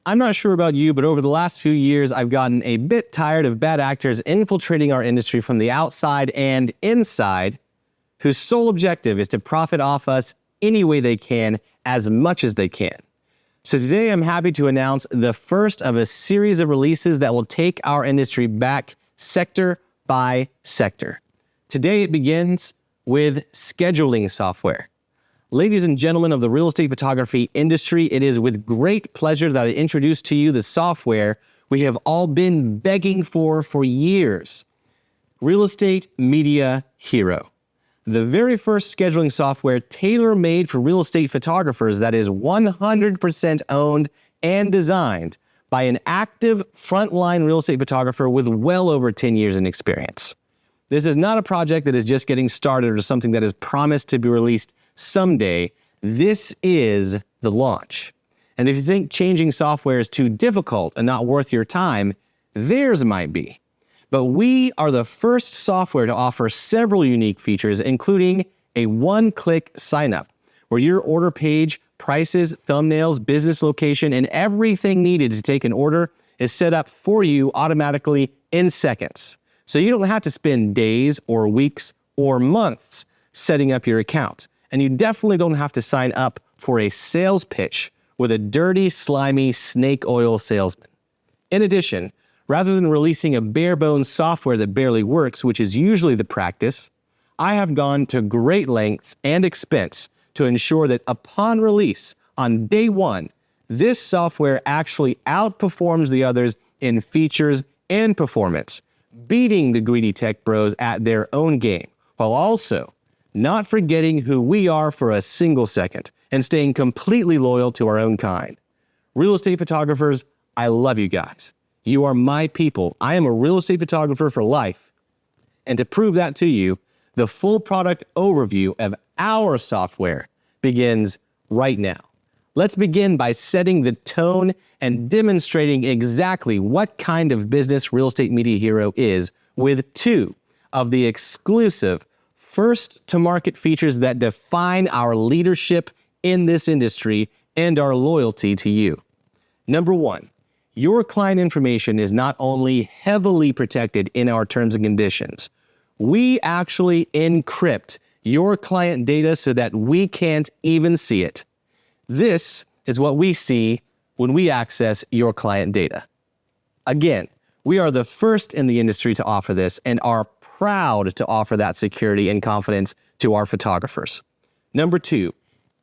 I'm not sure about you, but over the last few years, I've gotten a bit tired of bad actors infiltrating our industry from the outside and inside, whose sole objective is to profit off us any way they can, as much as they can. So today I'm happy to announce the first of a series of releases that will take our industry back sector by sector. Today it begins with scheduling software. Ladies and gentlemen of the real estate photography industry, it is with great pleasure that I introduce to you the software we have all been begging for years. Real Estate Media Hero. The very first scheduling software tailor-made for real estate photographers that is 100% owned and designed by an active frontline real estate photographer with well over 10 years in experience. This is not a project that is just getting started or something that is promised to be released someday. This is the launch. And if you think changing software is too difficult and not worth your time, theirs might be. But we are the first software to offer several unique features, including a one-click sign-up, where your order page, prices, thumbnails, business location, and everything needed to take an order is set up for you automatically in seconds. So you don't have to spend days or weeks or months setting up your account. And you definitely don't have to sign up for a sales pitch with a dirty, slimy snake oil salesman. In addition, rather than releasing a bare-bones software that barely works, which is usually the practice, I have gone to great lengths and expense to ensure that upon release on day one, this software actually outperforms the others in features and performance, beating the greedy tech bros at their own game, while also not forgetting who we are for a single second and staying completely loyal to our own kind. Real estate photographers, I love you guys. You are my people. I am a real estate photographer for life. And to prove that to you, the full product overview of our software begins right now. Let's begin by setting the tone and demonstrating exactly what kind of business Real Estate Media Hero is with two of the exclusive first-to-market features that define our leadership in this industry and our loyalty to you. Number one, your client information is not only heavily protected in our terms and conditions, we actually encrypt your client data so that we can't even see it. This is what we see when we access your client data. Again, we are the first in the industry to offer this and are proud to offer that security and confidence to our photographers. Number two,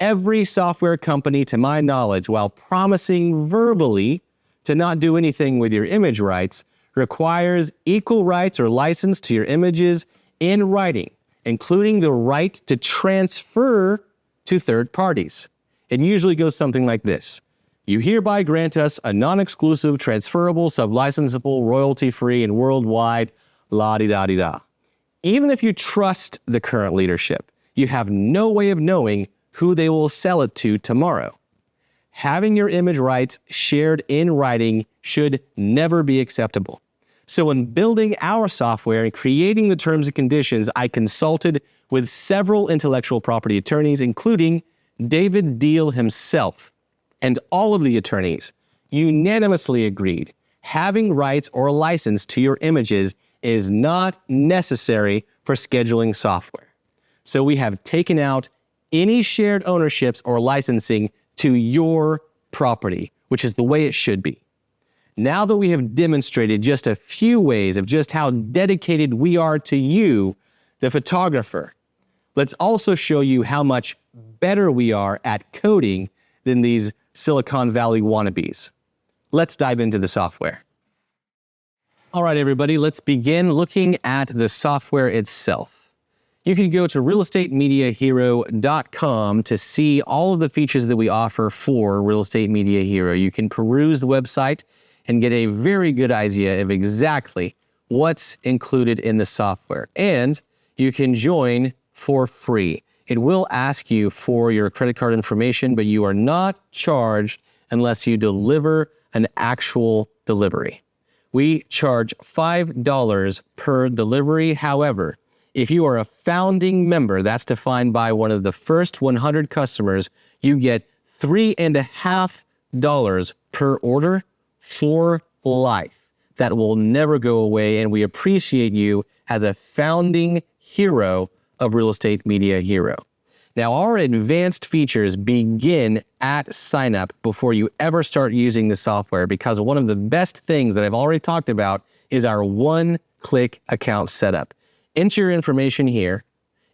every software company, to my knowledge, while promising verbally to not do anything with your image rights, requires equal rights or license to your images in writing, including the right to transfer to third parties. It usually goes something like this. You hereby grant us a non-exclusive, transferable, sub-licensable, royalty-free, and worldwide la-di-da-di-da. Even if you trust the current leadership, you have no way of knowing who they will sell it to tomorrow. Having your image rights shared in writing should never be acceptable. So in building our software and creating the terms and conditions, I consulted with several intellectual property attorneys, including David Deal himself, and all of the attorneys unanimously agreed having rights or license to your images is not necessary for scheduling software. So we have taken out any shared ownerships or licensing to your property, which is the way it should be. Now that we have demonstrated just a few ways of just how dedicated we are to you, the photographer, let's also show you how much better we are at coding than these Silicon Valley wannabes. Let's dive into the software. All right, everybody, let's begin looking at the software itself. You can go to realestatemediahero.com to see all of the features that we offer for Real Estate Media Hero. You can peruse the website and get a very good idea of exactly what's included in the software. And you can join for free. It will ask you for your credit card information, but you are not charged unless you deliver an actual delivery. We charge $5 per delivery. However, if you are a founding member, that's defined by one of the first 100 customers, you get $3.50 per order for life. That will never go away, and we appreciate you as a founding hero of Real Estate Media Hero. Now, our advanced features begin at sign up before you ever start using the software, because one of the best things that I've already talked about is our one-click account setup. Enter your information here,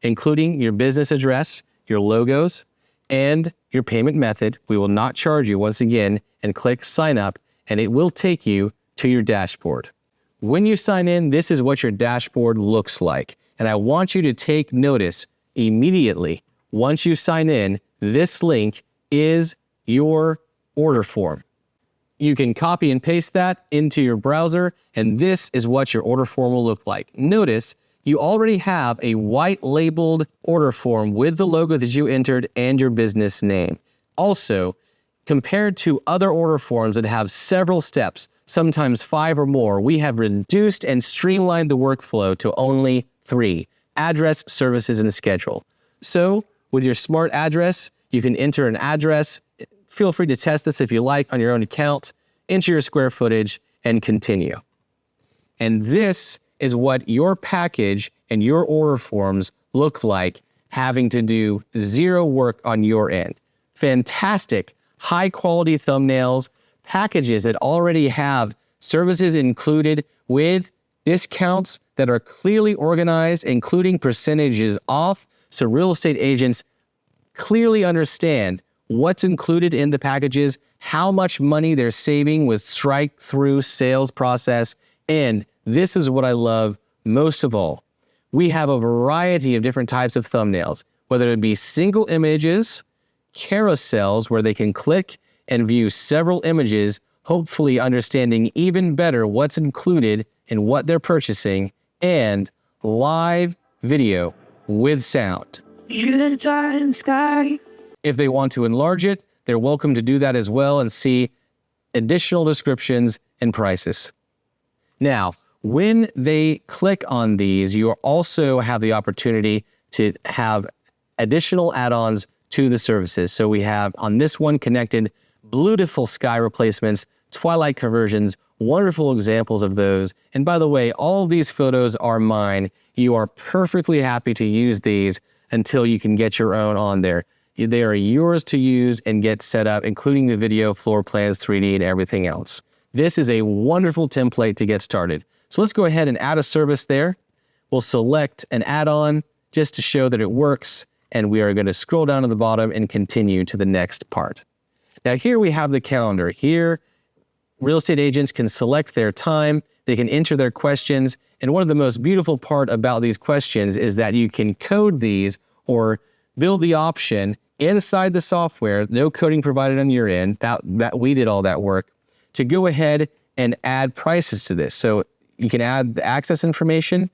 including your business address, your logos, and your payment method. We will not charge you once again, and click sign up, and it will take you to your dashboard. When you sign in, this is what your dashboard looks like. And I want you to take notice immediately. Once you sign in, this link is your order form. You can copy and paste that into your browser, and this is what your order form will look like. Notice you already have a white labeled order form with the logo that you entered and your business name. Also, compared to other order forms that have several steps, sometimes 5 or more, we have reduced and streamlined the workflow to only 3: address, services, and schedule. So with your smart address, you can enter an address. Feel free to test this if you like on your own account, enter your square footage, and continue. And this is what your package and your order forms look like, having to do zero work on your end. Fantastic, high quality thumbnails, packages that already have services included with discounts that are clearly organized, including percentages off, so real estate agents clearly understand what's included in the packages, how much money they're saving with strike-through sales process, and this is what I love most of all. We have a variety of different types of thumbnails, whether it be single images, carousels where they can click and view several images, hopefully understanding even better what's included in what they're purchasing, and live video with sound. If they want to enlarge it, they're welcome to do that as well and see additional descriptions and prices. Now, when they click on these, you also have the opportunity to have additional add-ons to the services. So we have on this one connected beautiful sky replacements, twilight conversions, wonderful examples of those. And by the way, all of these photos are mine. You are perfectly happy to use these until you can get your own on there. They are yours to use and get set up, including the video, floor plans, 3D, and everything else. This is a wonderful template to get started. So let's go ahead and add a service there. We'll select an add-on just to show that it works, and we are going to scroll down to the bottom and continue to the next part. Now here we have the calendar. Here, real estate agents can select their time, they can enter their questions, and one of the most beautiful part about these questions is that you can code these or build the option inside the software, no coding provided on your end, that we did all that work, to go ahead and add prices to this. So you can add the access information.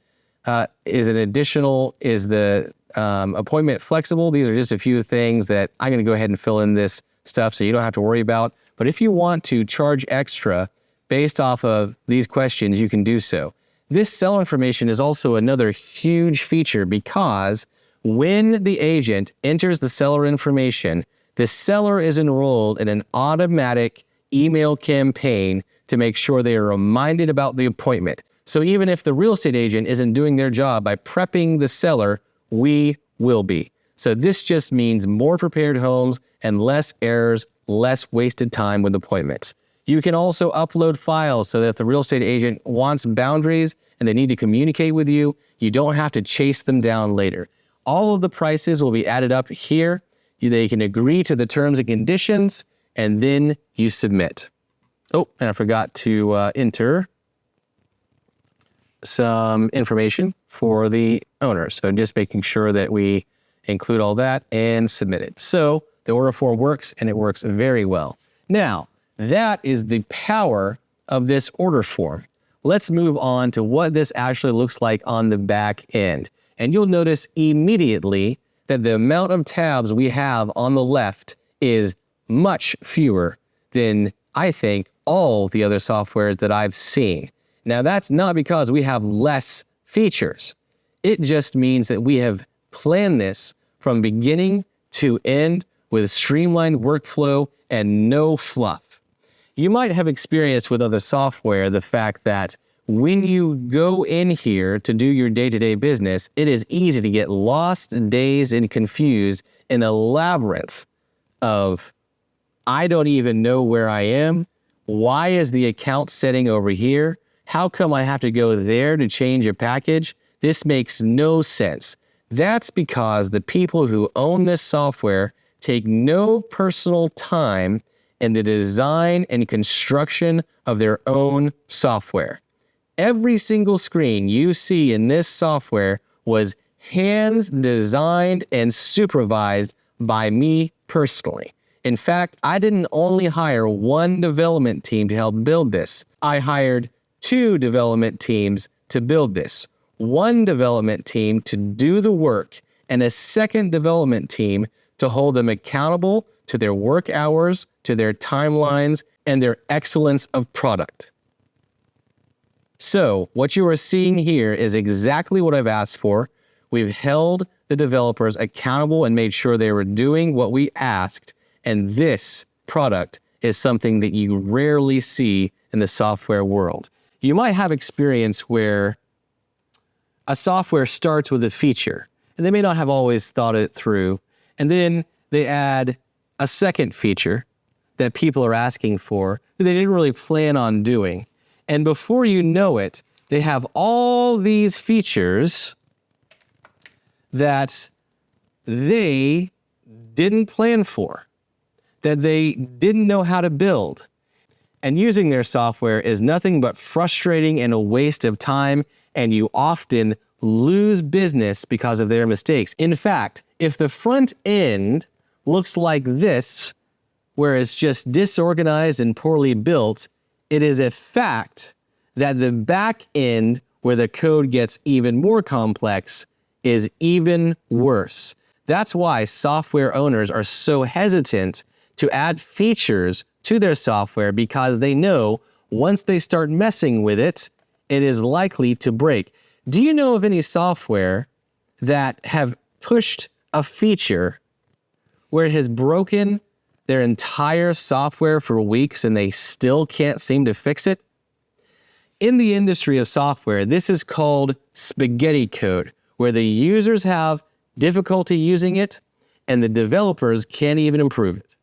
Is the appointment flexible? These are just a few things that I'm going to go ahead and fill in this stuff so you don't have to worry about. But if you want to charge extra based off of these questions, you can do so. This seller information is also another huge feature because when the agent enters the seller information, the seller is enrolled in an automatic email campaign to make sure they are reminded about the appointment. So even if the real estate agent isn't doing their job by prepping the seller, we will be. So this just means more prepared homes and less errors, less wasted time with appointments. You can also upload files so that if the real estate agent wants boundaries and they need to communicate with you, you don't have to chase them down later. All of the prices will be added up here. They can agree to the terms and conditions, and then you submit. Oh, and I forgot to enter some information for the owner. So just making sure that we include all that and submit it. So the order form works, and it works very well. Now, that is the power of this order form. Let's move on to what this actually looks like on the back end. And you'll notice immediately that the amount of tabs we have on the left is much fewer than, I think, all the other softwares that I've seen. Now, that's not because we have less features. It just means that we have planned this from beginning to end with streamlined workflow and no fluff. You might have experienced with other software the fact that when you go in here to do your day-to-day business, it is easy to get lost, dazed, and confused in a labyrinth of, I don't even know where I am. Why is the account setting over here? How come I have to go there to change a package? This makes no sense. That's because the people who own this software take no personal time in the design and construction of their own software. Every single screen you see in this software was hands designed and supervised by me personally. In fact, I didn't only hire one development team to help build this. I hired 2 development teams to build this. One development team to do the work and a second development team to hold them accountable to their work hours, to their timelines, and their excellence of product. So what you are seeing here is exactly what I've asked for. We've held the developers accountable and made sure they were doing what we asked. And this product is something that you rarely see in the software world. You might have experience where a software starts with a feature, and they may not have always thought it through, and then they add a second feature that people are asking for that they didn't really plan on doing. And before you know it, they have all these features that they didn't plan for, that they didn't know how to build. And using their software is nothing but frustrating and a waste of time, and you often lose business because of their mistakes. In fact, if the front end looks like this, where it's just disorganized and poorly built, it is a fact that the back end, where the code gets even more complex, is even worse. That's why software owners are so hesitant to add features to their software, because they know once they start messing with it, it is likely to break. Do you know of any software that have pushed a feature where it has broken their entire software for weeks and they still can't seem to fix it? In the industry of software, this is called spaghetti code, where the users have difficulty using it and the developers can't even improve it.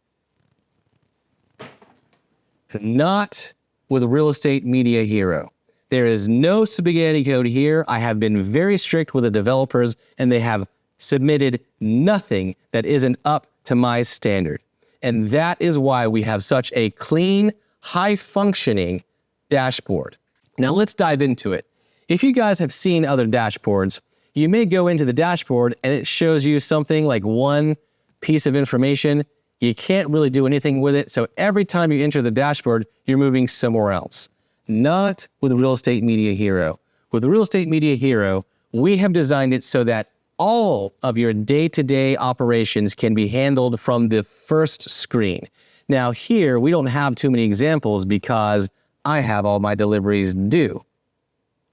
Not with Real Estate Media Hero. There is no spaghetti code here. I have been very strict with the developers, and they have submitted nothing that isn't up to my standard. And that is why we have such a clean, high-functioning dashboard. Now let's dive into it. If you guys have seen other dashboards, you may go into the dashboard and it shows you something like one piece of information. You can't really do anything with it, so every time you enter the dashboard, you're moving somewhere else. Not with Real Estate Media Hero. With Real Estate Media Hero, we have designed it so that all of your day-to-day operations can be handled from the first screen. Now here, we don't have too many examples because I have all my deliveries due.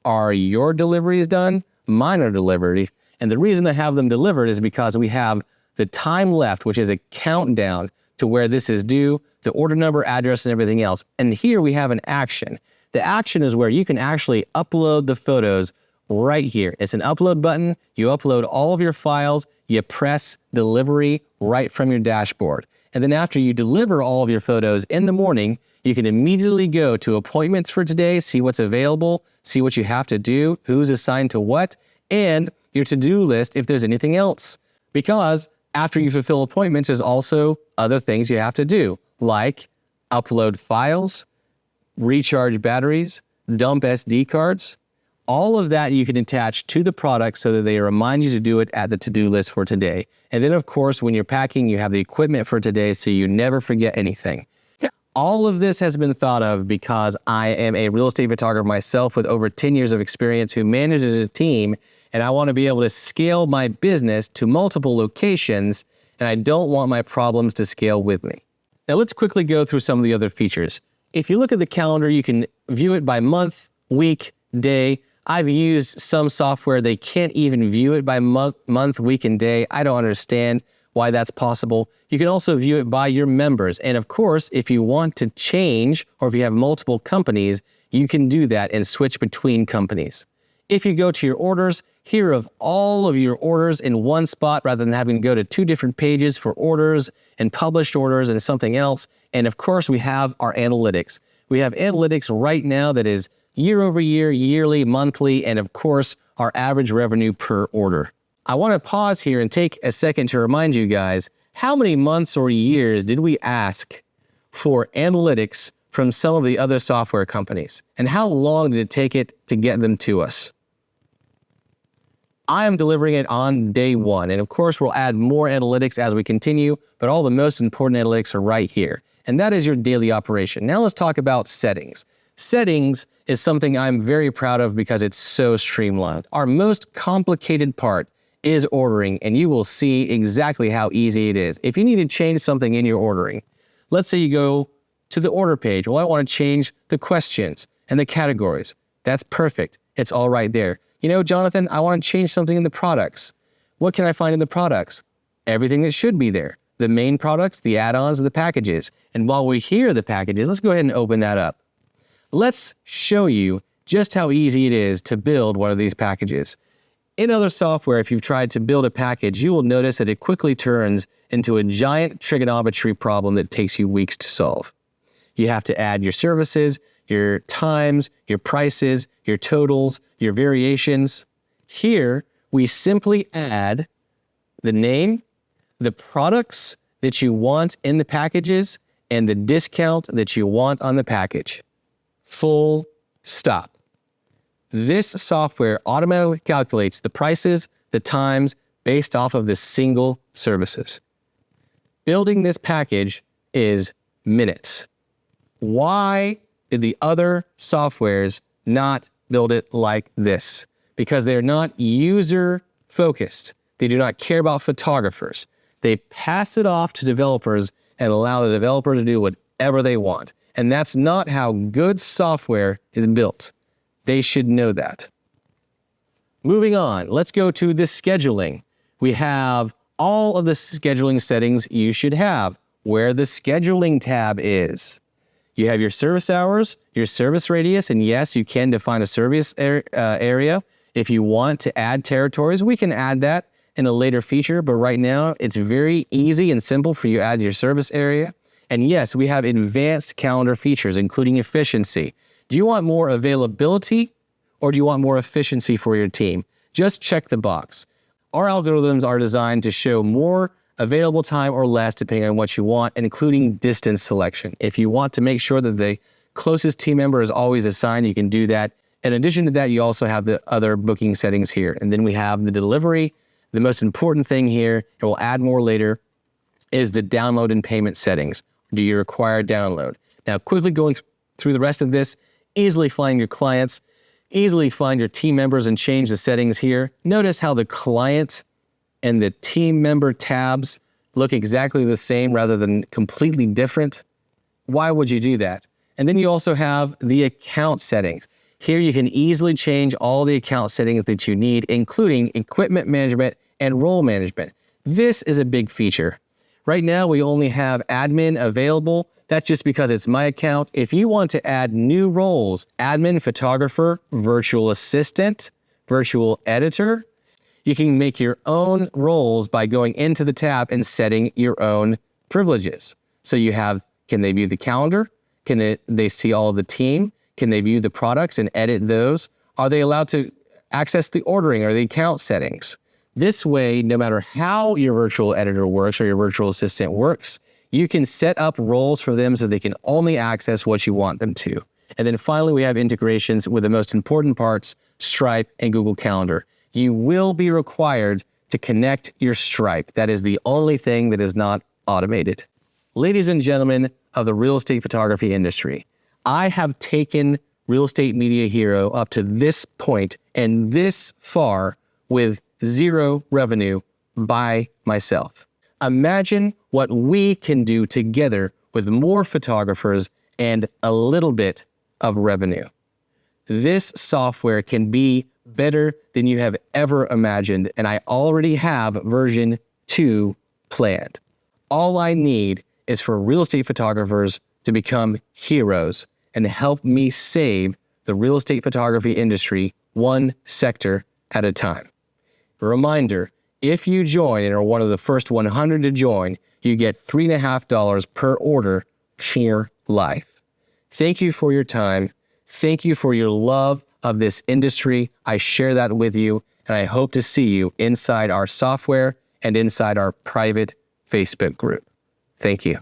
Are your deliveries done? Mine are delivered. And the reason I have them delivered is because we have the time left, which is a countdown to where this is due, the order number, address, and everything else. And here we have an action. The action is where you can actually upload the photos right here. It's an upload button. You upload all of your files. You press delivery right from your dashboard. And then after you deliver all of your photos in the morning, you can immediately go to appointments for today, see what's available, see what you have to do, who's assigned to what, and your to-do list if there's anything else. Because after you fulfill appointments, there's also other things you have to do, like upload files, recharge batteries, dump SD cards. All of that you can attach to the product so that they remind you to do it at the to-do list for today. And then, of course, when you're packing, you have the equipment for today so you never forget anything. All of this has been thought of because I am a real estate photographer myself with over 10 years of experience who manages a team, and I want to be able to scale my business to multiple locations, and I don't want my problems to scale with me. Now let's quickly go through some of the other features. If you look at the calendar, you can view it by month, week, day. I've used some software, they can't even view it by month, week, and day. I don't understand. why that's possible. You can also view it by your members. And of course, if you want to change or if you have multiple companies, you can do that and switch between companies. If you go to your orders, here are all of your orders in one spot rather than having to go to 2 different pages for orders and published orders and something else. And of course, we have our analytics. We have analytics right now that is year over year, yearly, monthly, and of course, our average revenue per order. I want to pause here and take a second to remind you guys, how many months or years did we ask for analytics from some of the other software companies? And how long did it take it to get them to us? I am delivering it on day 1. And of course, we'll add more analytics as we continue, but all the most important analytics are right here. And that is your daily operation. Now let's talk about settings. Settings is something I'm very proud of because it's so streamlined. Our most complicated part is ordering, and you will see exactly how easy it is. If you need to change something in your ordering, let's say you go to the order page. Well, I want to change the questions and the categories. That's perfect. It's all right there. You know, Jonathan, I want to change something in the products. What can I find in the products? Everything that should be there. The main products, the add-ons, the packages. And while we hear the packages, let's go ahead and open that up. Let's show you just how easy it is to build one of these packages. In other software, if you've tried to build a package, you will notice that it quickly turns into a giant trigonometry problem that takes you weeks to solve. You have to add your services, your times, your prices, your totals, your variations. Here, we simply add the name, the products that you want in the packages, and the discount that you want on the package. Full stop. This software automatically calculates the prices, the times, based off of the single services. Building this package is minutes. Why did the other softwares not build it like this? Because they're not user-focused. They do not care about photographers. They pass it off to developers and allow the developer to do whatever they want. And that's not how good software is built. They should know that. Moving on, let's go to the scheduling. We have all of the scheduling settings you should have, where the scheduling tab is. You have your service hours, your service radius, and yes, you can define a service area. If you want to add territories, we can add that in a later feature, but right now it's very easy and simple for you to add your service area. And yes, we have advanced calendar features, including efficiency. Do you want more availability or do you want more efficiency for your team? Just check the box. Our algorithms are designed to show more available time or less depending on what you want, including distance selection. If you want to make sure that the closest team member is always assigned, you can do that. In addition to that, you also have the other booking settings here. And then we have the delivery. The most important thing here, and we'll add more later, is the download and payment settings. Do you require download? Now, quickly going through the rest of this, easily find your clients, easily find your team members and change the settings here. Notice how the client and the team member tabs look exactly the same rather than completely different. Why would you do that? And then you also have the account settings. Here you can easily change all the account settings that you need, including equipment management and role management. This is a big feature. Right now, we only have admin available. That's just because it's my account. If you want to add new roles, admin, photographer, virtual assistant, virtual editor, you can make your own roles by going into the tab and setting your own privileges. So you have, can they view the calendar? Can they see all of the team? Can they view the products and edit those? Are they allowed to access the ordering or the account settings? This way, no matter how your virtual editor works or your virtual assistant works, you can set up roles for them so they can only access what you want them to. And then finally, we have integrations with the most important parts, Stripe and Google Calendar. You will be required to connect your Stripe. That is the only thing that is not automated. Ladies and gentlemen of the real estate photography industry, I have taken Real Estate Media Hero up to this point and this far with zero revenue by myself. Imagine what we can do together with more photographers and a little bit of revenue. This software can be better than you have ever imagined, and I already have version 2 planned. All I need is for real estate photographers to become heroes and help me save the real estate photography industry one sector at a time. A reminder, if you join and are one of the first 100 to join, you get $3.50 per order for life. Thank you for your time. Thank you for your love of this industry. I share that with you, and I hope to see you inside our software and inside our private Facebook group. Thank you.